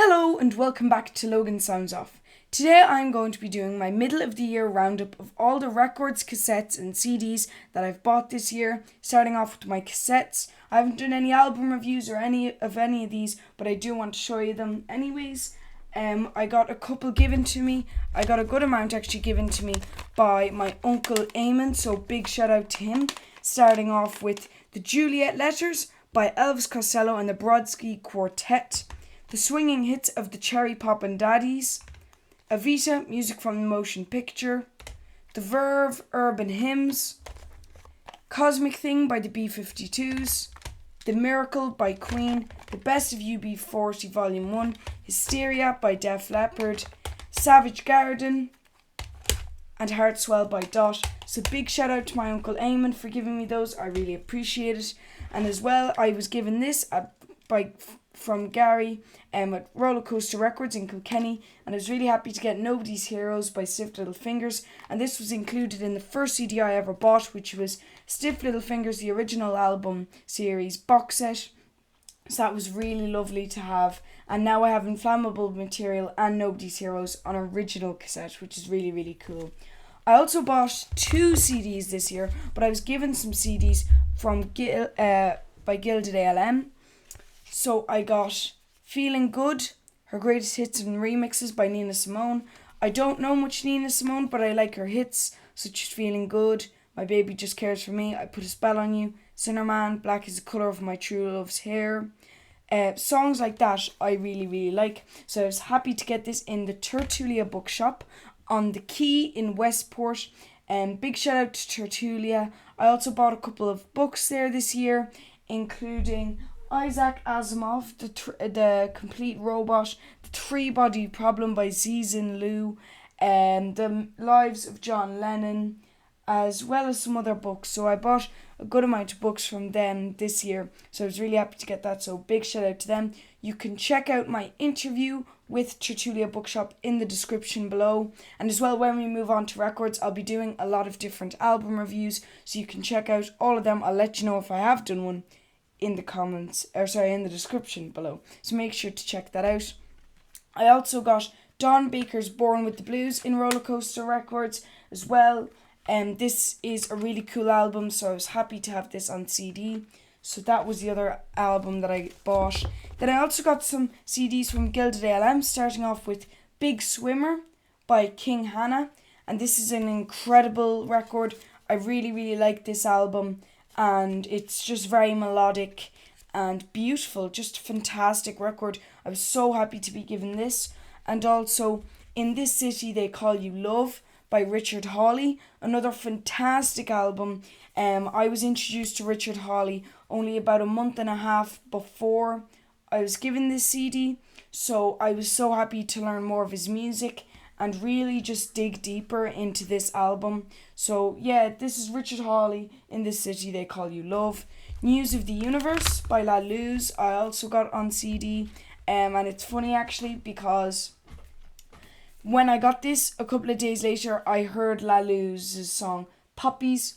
Hello and welcome back to Logan Sounds Off. Today I'm going to be doing my middle of the year roundup of all the records, cassettes and CDs that I've bought this year, starting off with my cassettes. I haven't done any album reviews or any of these, but I do want to show you them anyways. I got a couple given to me. I got a good amount actually given to me by my uncle Eamon, so big shout out to him. Starting off with the Juliet Letters by Elvis Costello and the Brodsky Quartet. The Swinging Hits of the Cherry Poppin' Daddies, Evita, Music from the Motion Picture, The Verve, Urban Hymns, Cosmic Thing by the B-52s, The Miracle by Queen, The Best of UB40 Volume 1, Hysteria by Def Leppard, Savage Garden, and Heartswell by Dot. So big shout out to my Uncle Eamon for giving me those, I really appreciate it. And as well, I was given this from Gary at Roller Coaster Records in Kilkenny, and I was really happy to get Nobody's Heroes by Stiff Little Fingers, and this was included in the first CD I ever bought, which was Stiff Little Fingers, the original album series box set. So that was really lovely to have, and now I have Inflammable Material and Nobody's Heroes on original cassette, which is really, really cool. I also bought 2 CDs this year, but I was given some CDs from by Gilded ALM. So I got Feeling Good, her greatest hits and remixes by Nina Simone. I don't know much Nina Simone, but I like her hits, such as Feeling Good, My Baby Just Cares For Me, I Put a Spell on You, Sinner Man, Black is the Colour of My True Love's Hair. Songs like that I really, really like. So I was happy to get this in the Tertulia Bookshop on the Quay in Westport. Big shout out to Tertulia. I also bought a couple of books there this year, including Isaac Asimov, the Complete Robot, The Three-Body Problem by Zizin Liu, The Lives of John Lennon, as well as some other books. So I bought a good amount of books from them this year, so I was really happy to get that, so big shout out to them. You can check out my interview with Tertulia Bookshop in the description below, and as well, when we move on to records, I'll be doing a lot of different album reviews, so you can check out all of them. I'll let you know if I have done one in the description below, so make sure to check that out. I also got Don Baker's Born with the Blues in Roller Coaster Records as well, and this is a really cool album, so I was happy to have this on CD. So that was the other album that I bought. Then I also got some CDs from Gilded ALM, starting off with Big Swimmer by King Hannah, and this is an incredible record. I really, really like this album, and it's just very melodic and beautiful, just a fantastic record. I was so happy to be given this. And also In This City They Call You Love by Richard Hawley, another fantastic album. I was introduced to Richard Hawley only about a month and a half before I was given this CD, so I was so happy to learn more of his music and really just dig deeper into this album. So yeah, this is Richard Hawley, In This City They Call You Love. News of the Universe by La Luz I also got on CD, and it's funny actually because when I got this, a couple of days later, I heard La Luz's song Poppies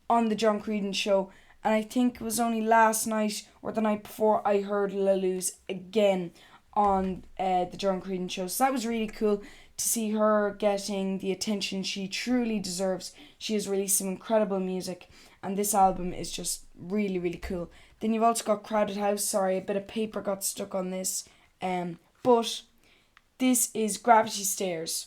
on the John Creedon show, and I think it was only last night or the night before I heard La Luz again on the John Creedon show. So that was really cool to see her getting the attention she truly deserves. She has released some incredible music, and this album is just really, really cool. Then you've also got Crowded House. Sorry, a bit of paper got stuck on this, but this is Gravity Stairs,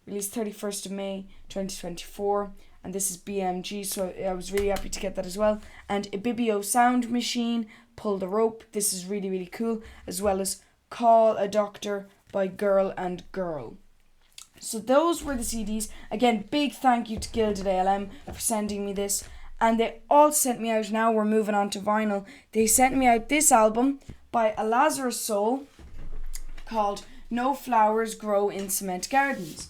released 31st of May 2024, and this is BMG, so I was really happy to get that as well. And Ibibio Sound Machine, Pull the Rope, this is really, really cool, as well as Call a Doctor by Girl and Girl. So those were the CDs. Again, big thank you to Gilded ALM for sending me this. And they all sent me out, now we're moving on to vinyl, they sent me out this album by A Lazarus Soul called No Flowers Grow in Cement Gardens.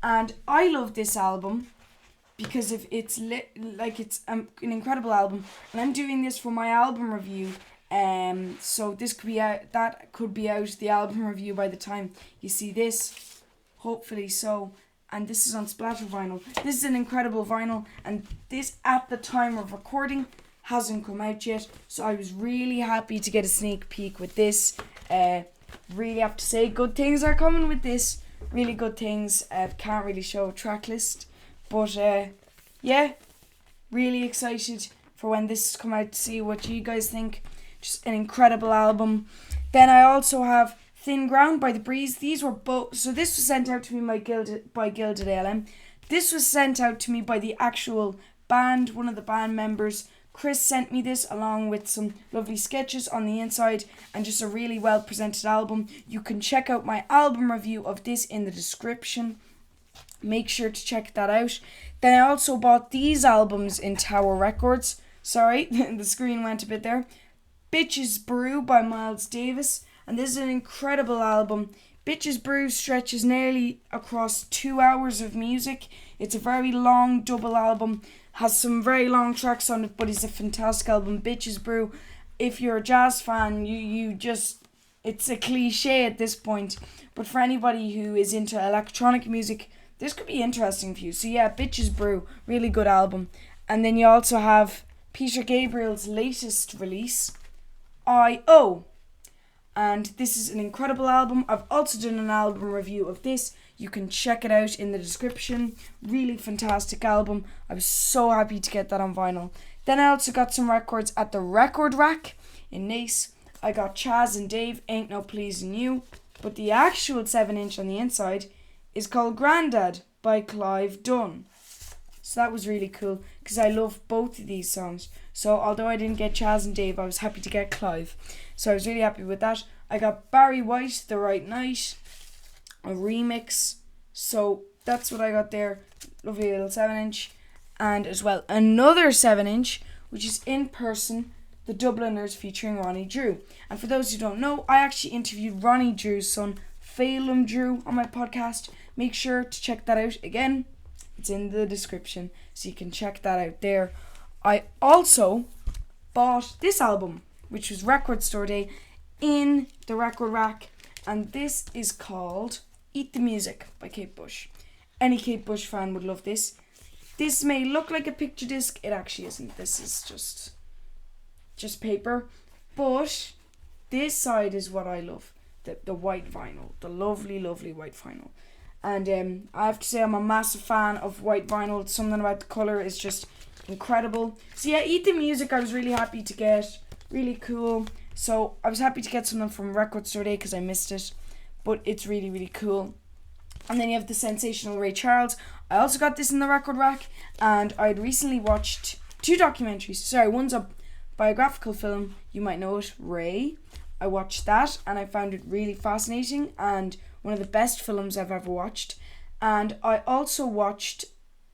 And I love this album because of it's an incredible album. And I'm doing this for my album review. So this could be out, the album review by the time you see this. Hopefully so. And this is on Splatter Vinyl. This is an incredible vinyl, and this, at the time of recording, hasn't come out yet, so I was really happy to get a sneak peek with this. really have to say good things are coming with this. Really good things. Can't really show a track list, but yeah, really excited for when this come out to see what you guys think. Just an incredible album. Then I also have Thin Ground by The Breeze. These were both. So this was sent out to me by Gilded ALM. This was sent out to me by the actual band, one of the band members. Chris sent me this along with some lovely sketches on the inside and just a really well presented album. You can check out my album review of this in the description. Make sure to check that out. Then I also bought these albums in Tower Records. Sorry, the screen went a bit there. Bitches Brew by Miles Davis. And this is an incredible album. Bitches Brew stretches nearly across 2 hours of music. It's a very long double album. Has some very long tracks on it, but it's a fantastic album. Bitches Brew. If you're a jazz fan, you just... It's a cliche at this point. But for anybody who is into electronic music, this could be interesting for you. So yeah, Bitches Brew. Really good album. And then you also have Peter Gabriel's latest release, I.O. And this is an incredible album. I've also done an album review of this. You can check it out in the description. Really fantastic album. I was so happy to get that on vinyl. Then I also got some records at the Record Rack in Nace. I got Chaz and Dave, Ain't No Pleasing You. But the actual 7-inch on the inside is called Grandad by Clive Dunn. So that was really cool because I love both of these songs. So although I didn't get Chaz and Dave, I was happy to get Clive. So I was really happy with that. I got Barry White, The Right Night, a remix. So that's what I got there. Lovely little 7-inch. And as well, another 7-inch, which is In Person, The Dubliners featuring Ronnie Drew. And for those who don't know, I actually interviewed Ronnie Drew's son, Phelim Drew, on my podcast. Make sure to check that out. Again, it's in the description, so you can check that out there. I also bought this album, which was Record Store Day, in the Record Rack, and this is called Eat the Music by Kate Bush. Any Kate Bush fan would love this. This may look like a picture disc. It actually isn't. This is just paper, but this side is what I love. The white vinyl, the lovely white vinyl. And I have to say I'm a massive fan of white vinyl. Something about the colour is just incredible. So yeah, Eat the Music I was really happy to get. Really cool. So I was happy to get something from Record Store Day because I missed it. But it's really cool. And then you have the sensational Ray Charles. I also got this in the Record Rack. And I'd recently watched 2 documentaries. Sorry, one's a biographical film. You might know it, Ray. I watched that and I found it really fascinating and one of the best films I've ever watched. And I also watched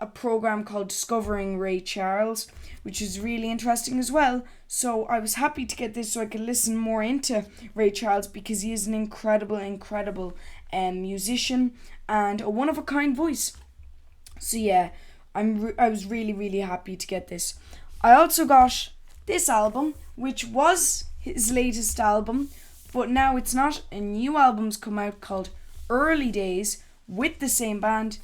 a program called Discovering Ray Charles, which is really interesting as well. So I was happy to get this so I could listen more into Ray Charles because he is an incredible musician and a one-of-a-kind voice. So yeah, I was really happy to get this. I also got this album, which was his latest album, but now it's not. A new album's come out called Early Days with the same band,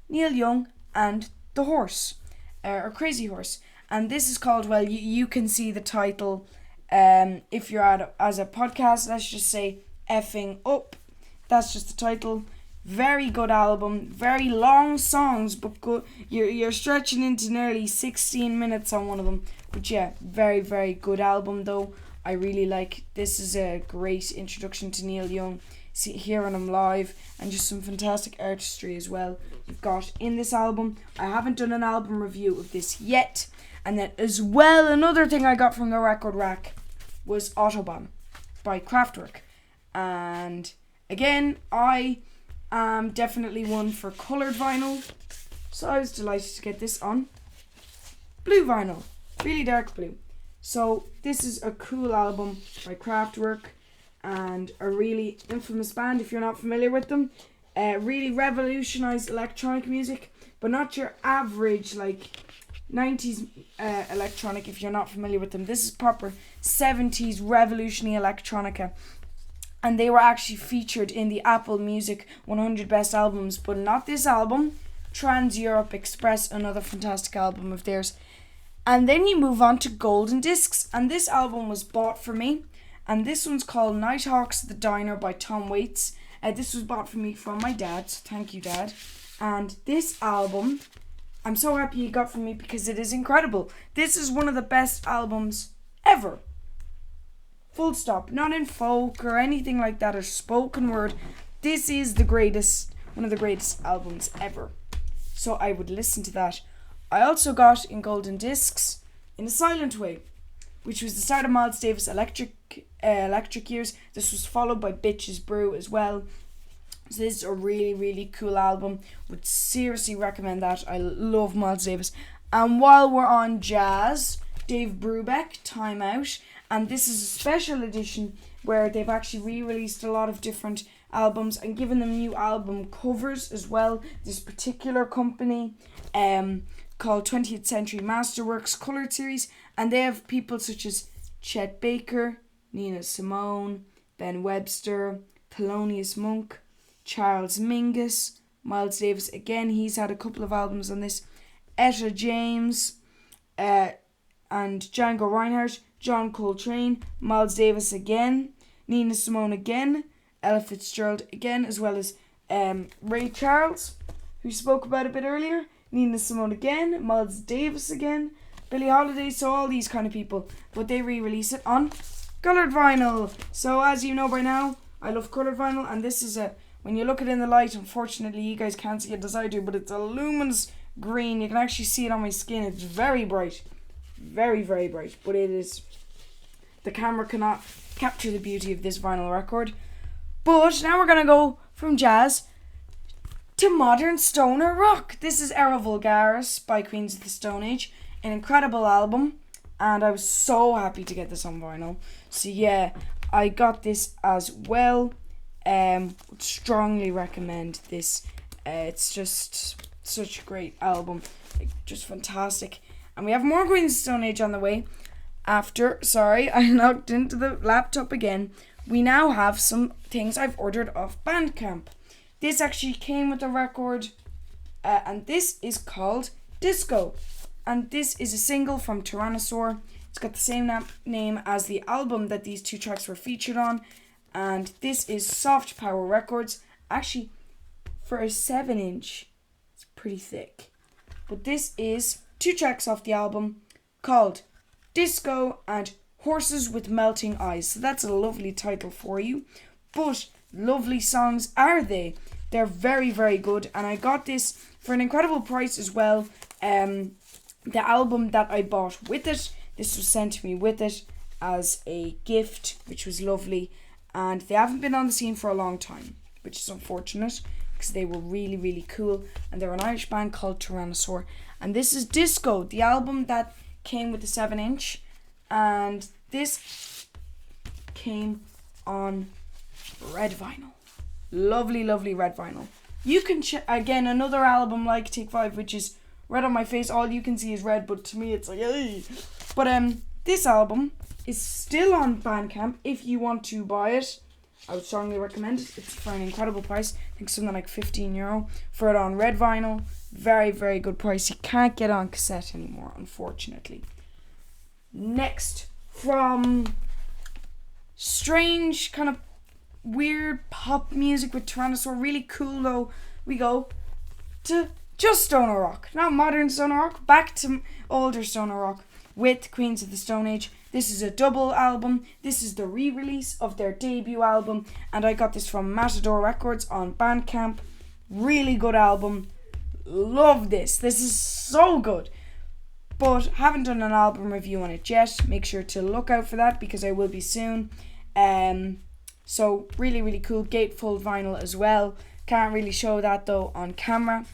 Neil Young and The Horse, or Crazy Horse. And this is called, well, you can see the title if you're at as a podcast. Let's just say Effing Up. That's just the title. Very good album, very long songs, but good. You're stretching into nearly 16 minutes on one of them. But yeah, very good album though. I really like. This is a great introduction to Neil Young. Hearing him live and just some fantastic artistry as well you've got in this album. I haven't done an album review of this yet. And then as well, another thing I got from the Record Rack was Autobahn by Kraftwerk. And again, I am definitely one for coloured vinyl, so I was delighted to get this on blue vinyl, really dark blue. So this is a cool album by Kraftwerk and a really infamous band if you're not familiar with them. Really revolutionised electronic music, but not your average like 90s electronic if you're not familiar with them. This is proper 70s revolutionary electronica. And they were actually featured in the Apple Music 100 Best Albums, but not this album. Trans Europe Express, another fantastic album of theirs. And then you move on to Golden Discs, and this album was bought for me. and this one's called Nighthawks The Diner by Tom Waits. This was bought for me from my dad, so thank you, Dad. And this album, I'm so happy he got for me because it is incredible. This is one of the best albums ever. Full stop. Not in folk or anything like that or spoken word. This is the greatest, one of the greatest albums ever. So I would listen to that. I also got in golden discs In a Silent Way, which was the start of Miles Davis' electric years. This was followed by Bitches Brew as well. So this is a really, really cool album. Would seriously recommend that. I love Miles Davis. And while we're on jazz, Dave Brubeck, Time Out. And this is a special edition where they've actually re-released a lot of different albums and given them new album covers as well. This particular company called 20th Century Masterworks Colored Series. And they have people such as Chet Baker, Nina Simone, Ben Webster, Thelonious Monk, Charles Mingus, Miles Davis again, he's had a couple of albums on this, Etta James, and Django Reinhardt, John Coltrane, Miles Davis again, Nina Simone again, Ella Fitzgerald again, as well as Ray Charles, who spoke about a bit earlier, Nina Simone again, Miles Davis again, Billie Holiday, so all these kind of people, but they re-release it on coloured vinyl. So as you know by now, I love coloured vinyl, and this is when you look at it in the light, unfortunately you guys can't see it as I do, but it's a luminous green. You can actually see it on my skin. It's very bright. Very, very bright. But it is... the camera cannot capture the beauty of this vinyl record. But now we're going to go from jazz to modern stoner rock. This is Era Vulgaris by Queens of the Stone Age. An incredible album. And I was so happy to get this on vinyl. So yeah, I got this as well. Would strongly recommend this. It's just such a great album, just fantastic. And we have more Queens of Stone Age on the way. After, sorry, I knocked into the laptop again. We now have some things I've ordered off Bandcamp. This actually came with the record, and this is called Disco. And this is a single from Tyrannosaur. It's got the same name as the album that these two tracks were featured on. And this is Soft Power Records. Actually, for a 7-inch, it's pretty thick. But this is 2 tracks off the album called Disco and Horses with Melting Eyes. So that's a lovely title for you. But lovely songs are they. They're very, very good. And I got this for an incredible price as well. The album that I bought with it, this was sent to me with it as a gift, which was lovely. And they haven't been on the scene for a long time, which is unfortunate because they were really, really cool. And they're an Irish band called Tyrannosaur. And this is Disco, the album that came with the 7-inch. And this came on red vinyl. Lovely, lovely red vinyl. You can again, another album like Take 5, which is red on my face. All you can see is red, but to me it's like, hey. But this album is still on Bandcamp if you want to buy it. I would strongly recommend it. It's for an incredible price. I think something like €15 for it on red vinyl. Very, very good price. You can't get it on cassette anymore, unfortunately. Next, from strange kind of weird pop music with Tyrannosaur, really cool though, we go to just stoner rock. Not modern stoner rock, back to older stoner rock with Queens of the Stone Age. This is a double album. This is the re-release of their debut album, and I got this from Matador Records on Bandcamp. Really good album. Love this. This is so good. But haven't done an album review on it yet. Make sure to look out for that because I will be soon. So really, really cool. Gatefold vinyl as well. Can't really show that though on camera,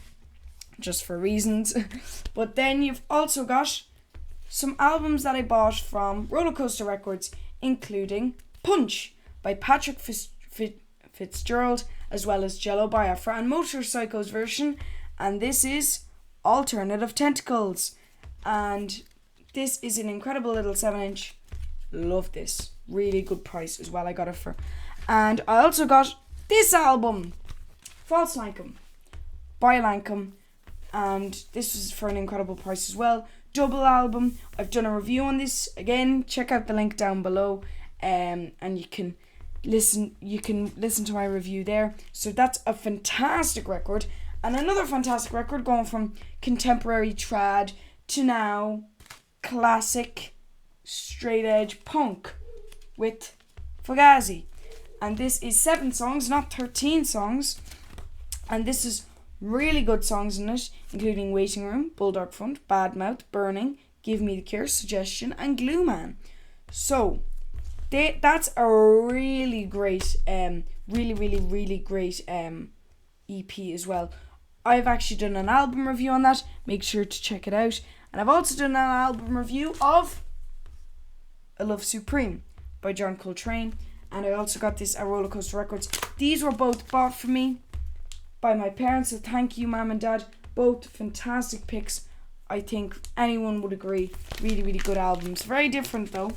just for reasons. But then you've also got some albums that I bought from Rollercoaster Records, including Punch by Patrick Fitzgerald, as well as Jello Biafra and Motorpsycho's version. And this is Alternative Tentacles. And this is an incredible little 7-inch. Love this. Really good price as well. I got it for. And I also got this album, False Lankum by Lankum. And this was for an incredible price as well. Double album. I've done a review on this. Again, check out the link down below. and you can listen to my review there. So that's a fantastic record. And another fantastic record, going from contemporary trad to now classic straight edge punk with Fugazi. And this is 7 songs, not 13 songs. And this is really good songs in it, including Waiting Room, Bulldog Front, Badmouth, Burning, Give Me the Cure, Suggestion, and Glue Man. So that's a really great, really great EP as well. I've actually done an album review on that. Make sure to check it out. And I've also done an album review of A Love Supreme by John Coltrane. And I also got this at Roller Coaster Records. These were both bought for me by my parents, so thank you, Mum and Dad. Both fantastic picks. I think anyone would agree. Really, really good albums. Very different though.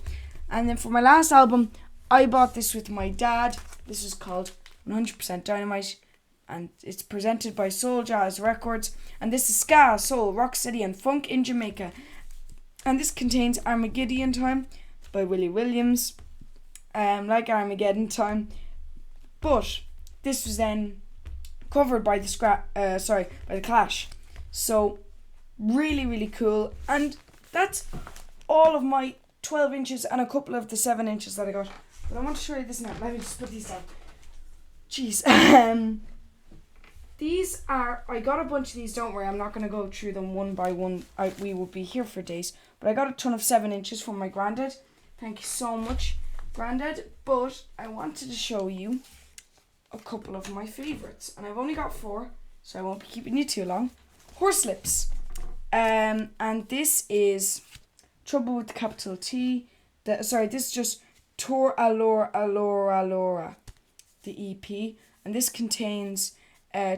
And then for my last album, I bought this with my dad. This is called 100% Dynamite, and it's presented by Soul Jazz Records. And this is ska, soul, rocksteady, and funk in Jamaica. And this contains Armageddon Time by Willie Williams. Like Armageddon Time, but this was then covered by the Clash. So really, really cool. And that's all of my 12 inches and a couple of the 7 inches that I got. But I want to show you this now. Let me just put these down. Jeez. These are, I got a bunch of these, don't worry, I'm not going to go through them one by one. We would be here for days. But I got a ton of 7 inches from my granddad. Thank you so much, Granddad. But I wanted to show you a couple of my favourites, and I've only got 4, so I won't be keeping you too long. Horselips, and this is Trouble with the capital T. This is just Tor Allora Allora Allora, the EP, and this contains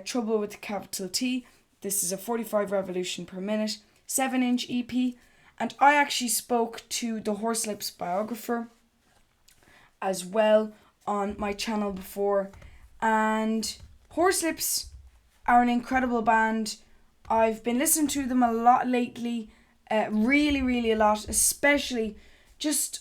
Trouble with the capital T. This is a 45 revolution per minute, 7-inch EP, and I actually spoke to the Horselips biographer as well on my channel before, and Horselips are an incredible band. I've been listening to them a lot lately, really a lot, especially just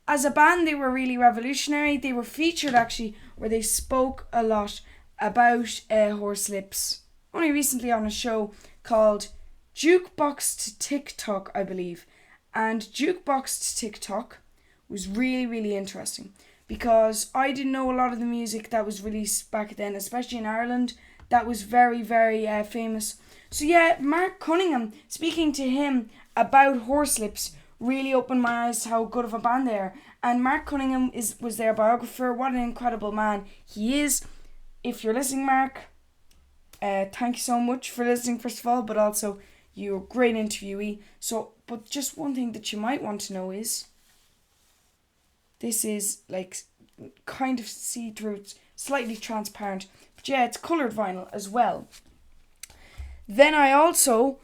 as a band. They were really revolutionary. They were featured actually where they spoke a lot about Horselips only recently on a show called Jukebox to TikTok, I believe. And Jukebox to TikTok was really interesting because I didn't know a lot of the music that was released back then, especially in Ireland, that was very famous. So yeah, Mark Cunningham, speaking to him about Horselips really opened my eyes to how good of a band they are. And Mark Cunningham was their biographer. What an incredible man he is. If you're listening, Mark, thank you so much for listening, first of all, but also you're a great interviewee. But just one thing that you might want to know is this is like kind of see-through, it's slightly transparent, but yeah, it's coloured vinyl as well. Then I also,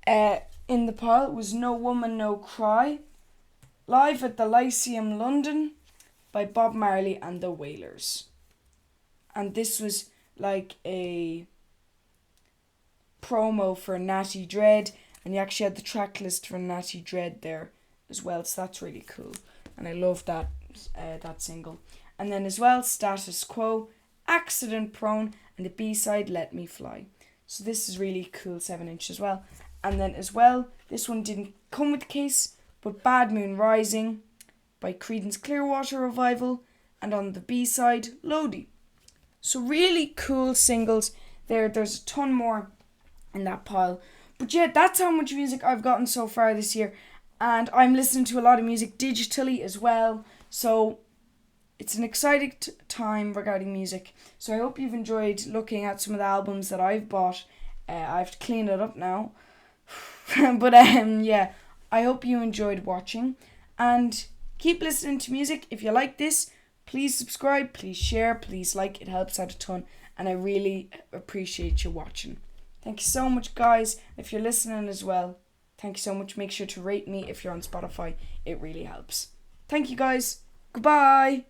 in the pile, was No Woman No Cry, live at the Lyceum London by Bob Marley and the Wailers. And this was like a promo for Natty Dread, and you actually had the track list for Natty Dread there as well, so that's really cool. And I love that single. And then as well, Status Quo, Accident Prone, and the B-side, Let Me Fly. So this is really cool, 7-inch as well. And then as well, this one didn't come with the case, but Bad Moon Rising by Creedence Clearwater Revival, and on the B-side, Lodi. So really cool singles there. There's a ton more in that pile. But yeah, that's how much music I've gotten so far this year. And I'm listening to a lot of music digitally as well. So it's an exciting time regarding music. So I hope you've enjoyed looking at some of the albums that I've bought. I have to clean it up now. But yeah, I hope you enjoyed watching. And keep listening to music. If you like this, please subscribe, please share, please like. It helps out a ton. And I really appreciate you watching. Thank you so much, guys. If you're listening as well, thank you so much. Make sure to rate me if you're on Spotify. It really helps. Thank you, guys. Goodbye.